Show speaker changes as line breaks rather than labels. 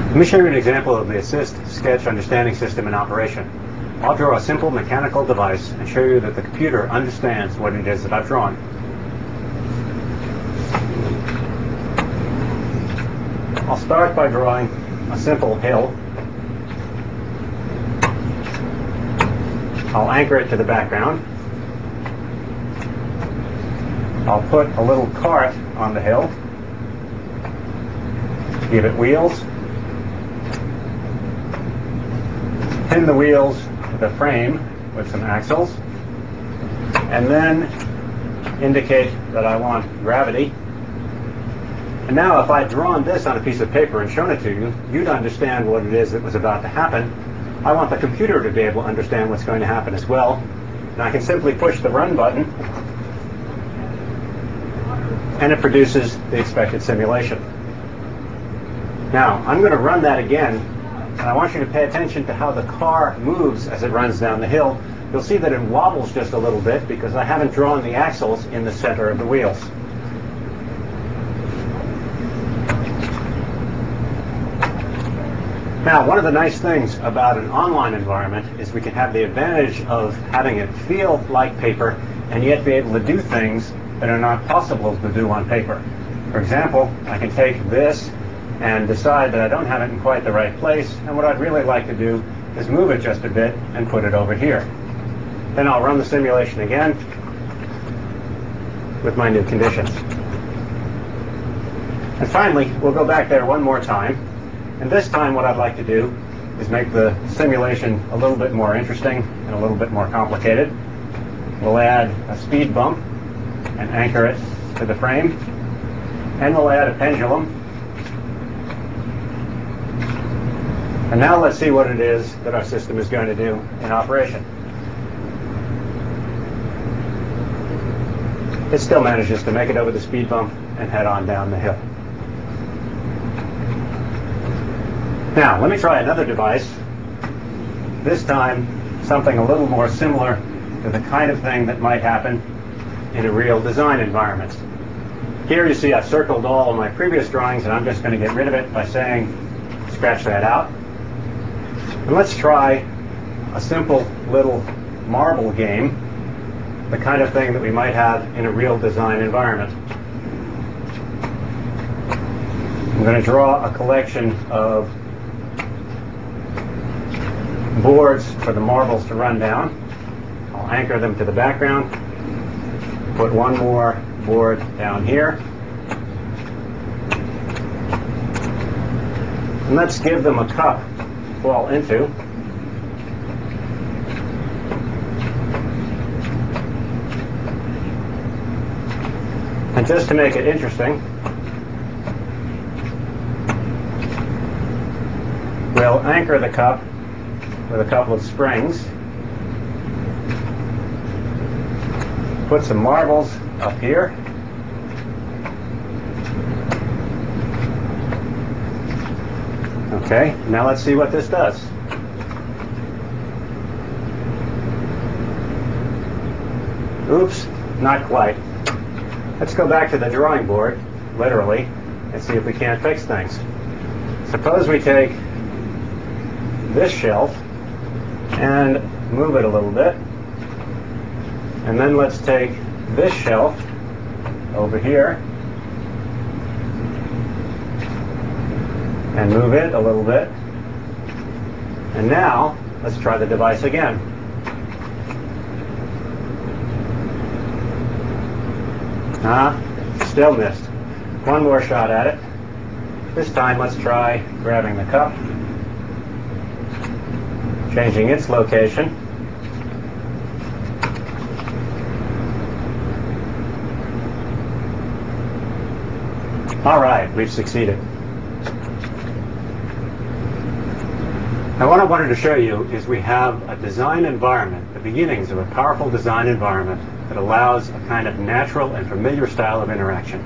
Let me show you an example of the Assist Sketch Understanding System in operation. I'll draw a simple mechanical device and show you that the computer understands what it is that I've drawn. I'll start by drawing a simple hill. I'll anchor it to the background. I'll put a little cart on the hill, give it wheels, pin the wheels to the frame with some axles, and then indicate that I want gravity. And now if I'd drawn this on a piece of paper and shown it to you, you'd understand what it is that was about to happen. I want the computer to be able to understand what's going to happen as well. And I can simply push the run button, and it produces the expected simulation. Now, I'm going to run that again, and I want you to pay attention to how the car moves as it runs down the hill. You'll see that it wobbles just a little bit because I haven't drawn the axles in the center of the wheels. Now, one of the nice things about an online environment is we can have the advantage of having it feel like paper and yet be able to do things that are not possible to do on paper. For example, I can take this and decide that I don't have it in quite the right place, and what I'd really like to do is move it just a bit and put it over here. Then I'll run the simulation again with my new conditions. And finally, we'll go back there one more time. And this time what I'd like to do is make the simulation a little bit more interesting and a little bit more complicated. We'll add a speed bump and anchor it to the frame. And we'll add a pendulum. And now let's see what it is that our system is going to do in operation. It still manages to make it over the speed bump and head on down the hill. Now, let me try another device. This time, something a little more similar to the kind of thing that might happen in a real design environment. Here you see I've circled all of my previous drawings, and I'm just going to get rid of it by saying, scratch that out. And let's try a simple little marble game, the kind of thing that we might have in a real design environment. I'm going to draw a collection of boards for the marbles to run down. I'll anchor them to the background, put one more board down here, and let's give them a cup to fall into. And just to make it interesting, we'll anchor the cup with a couple of springs, put some marbles up here, okay, now let's see what this does. Oops, not quite. Let's go back to the drawing board, literally, and see if we can't fix things. Suppose we take this shelf and move it a little bit, and then let's take this shelf over here and move it a little bit, and now let's try the device again. Still missed. One more shot at it. This time let's try grabbing the cup, changing its location, all right, we've succeeded. Now what I wanted to show you is we have a design environment, the beginnings of a powerful design environment that allows a kind of natural and familiar style of interaction.